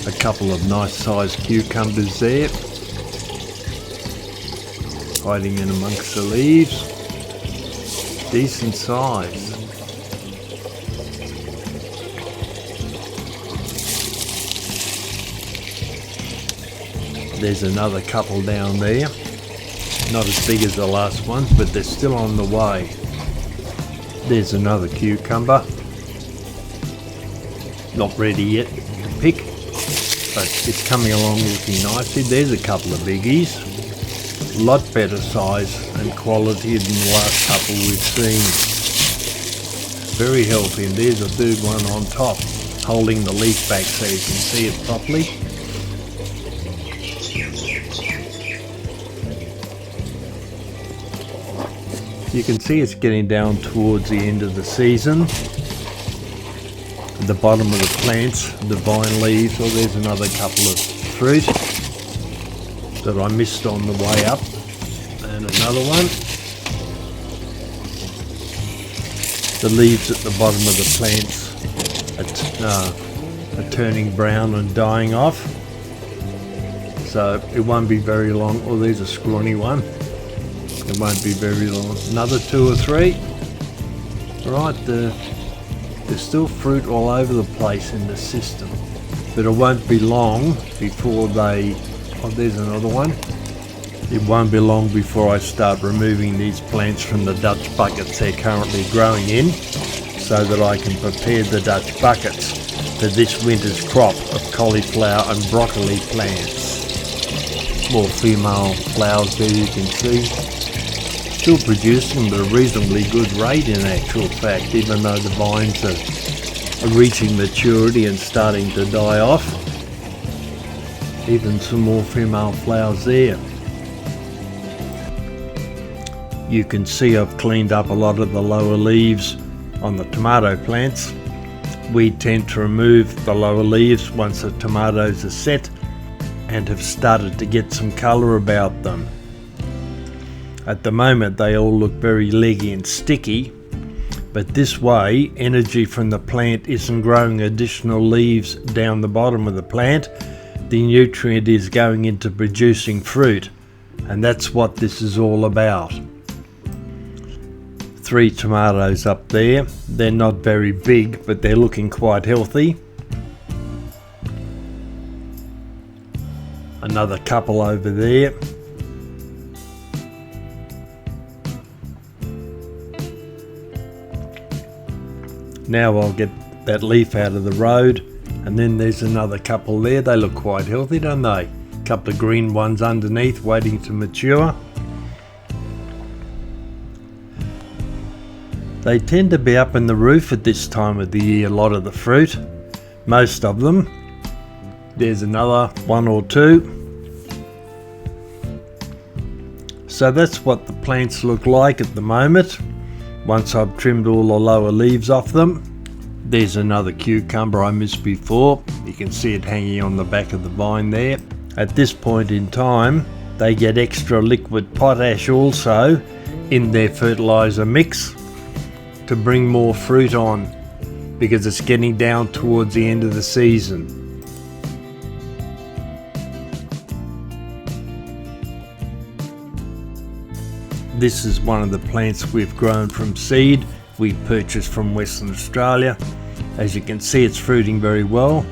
A couple of nice sized cucumbers there, hiding in amongst the leaves. Decent size. There's another couple down there. Not as big as the last one, but they're still on the way. There's another cucumber. Not ready yet to pick, but it's coming along looking nicely. There's a couple of biggies. A lot better size and quality than the last couple we've seen. Very healthy, and there's a third one on top, holding the leaf back so you can see it properly. You can see it's getting down towards the end of the season. At the bottom of the plants, the vine leaves, or there's another couple of fruit that I missed on the way up, and another one. The leaves at the bottom of the plants are turning brown and dying off, so it won't be very long. Oh, there's a scrawny one. It won't be very long. Another 2 or 3. Right, there's still fruit all over the place in the system, but it won't be long before they... Oh, there's another one. It won't be long before I start removing these plants from the Dutch buckets they're currently growing in, so that I can prepare the Dutch buckets for this winter's crop of cauliflower and broccoli plants. More female flowers there, you can see. Still producing at a reasonably good rate in actual fact, even though the vines are reaching maturity and starting to die off. Even some more female flowers there. You can see I've cleaned up a lot of the lower leaves on the tomato plants. We tend to remove the lower leaves once the tomatoes are set and have started to get some colour about them. At the moment they all look very leggy and sticky, but this way energy from the plant isn't growing additional leaves down the bottom of the plant. The nutrient is going into producing fruit, and that's what this is all about. 3 tomatoes up there. They're not very big, but they're looking quite healthy. Another couple over there. Now I'll get that leaf out of the road, and then there's another couple there. They look quite healthy, don't they? A couple of green ones underneath waiting to mature. They tend to be up in the roof at this time of the year, a lot of the fruit. Most of them. There's another 1 or 2. So that's what the plants look like at the moment, once I've trimmed all the lower leaves off them. There's another cucumber I missed before. You can see it hanging on the back of the vine there. At this point in time, they get extra liquid potash also in their fertilizer mix to bring more fruit on, because it's getting down towards the end of the season. This is one of the plants we've grown from seed. We purchased from Western Australia. As you can see, it's fruiting very well.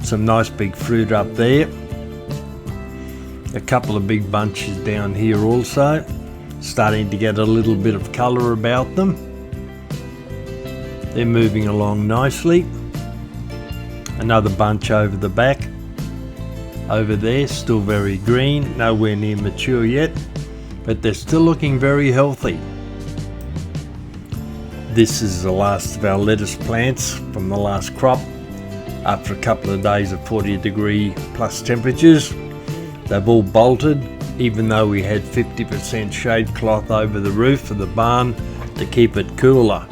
Some nice big fruit up there. A couple of big bunches down here also, starting to get a little bit of colour about them. They're moving along nicely. Another bunch over the back. Over there, still very green, nowhere near mature yet, but they're still looking very healthy. This is the last of our lettuce plants from the last crop. After a couple of days of 40-degree plus temperatures, they've all bolted, even though we had 50% shade cloth over the roof of the barn to keep it cooler.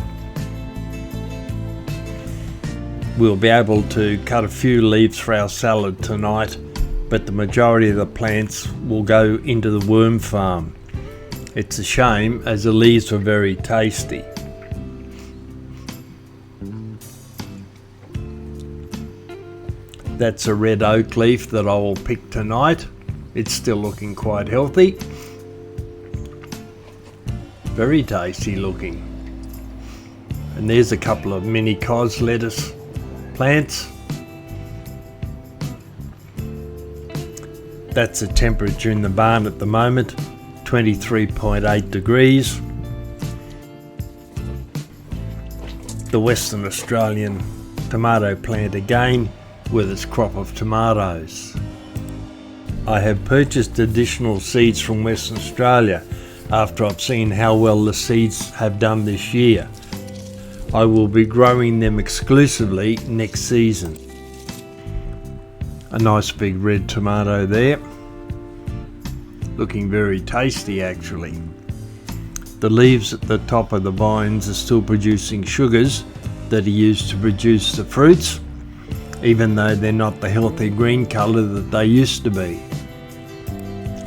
We'll be able to cut a few leaves for our salad tonight, but the majority of the plants will go into the worm farm. It's a shame, as the leaves were very tasty. That's a red oak leaf that I will pick tonight. It's still looking quite healthy. Very tasty looking. And there's a couple of mini cos lettuce plants. That's the temperature in the barn at the moment, 23.8 degrees. The Western Australian tomato plant again with its crop of tomatoes. I have purchased additional seeds from Western Australia after I've seen how well the seeds have done this year. I will be growing them exclusively next season. A nice big red tomato there, looking very tasty actually. The leaves at the top of the vines are still producing sugars that are used to produce the fruits, even though they're not the healthy green colour that they used to be.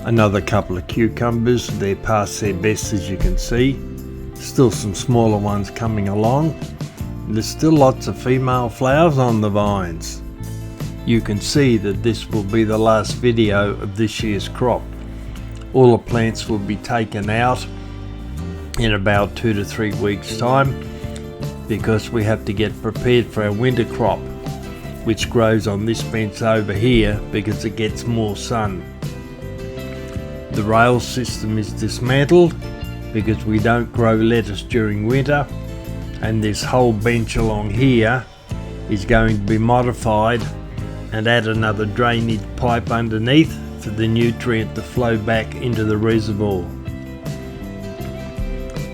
Another couple of cucumbers, they're past their best as you can see. Still some smaller ones coming along. There's still lots of female flowers on the vines. You can see that this will be the last video of this year's crop. All the plants will be taken out in about 2 to 3 weeks time, because we have to get prepared for our winter crop, which grows on this fence over here because it gets more sun. The rail system is dismantled because we don't grow lettuce during winter, and this whole bench along here is going to be modified and add another drainage pipe underneath for the nutrient to flow back into the reservoir.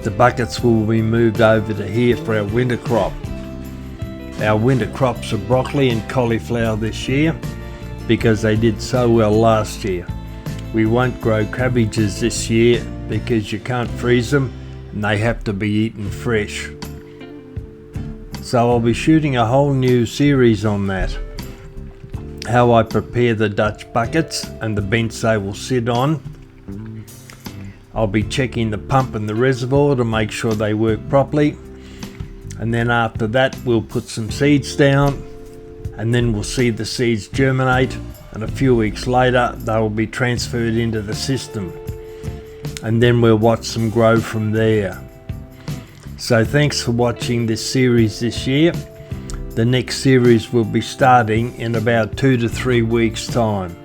The buckets will be moved over to here for our winter crop. Our winter crops are broccoli and cauliflower this year because they did so well last year. We won't grow cabbages this year because you can't freeze them and they have to be eaten fresh. So I'll be shooting a whole new series on that. How I prepare the Dutch buckets and the bench they will sit on. I'll be checking the pump and the reservoir to make sure they work properly. And then after that we'll put some seeds down, and then we'll see the seeds germinate, and a few weeks later they will be transferred into the system. And then we'll watch them grow from there. So thanks for watching this series this year. The next series will be starting in about 2 to 3 weeks time.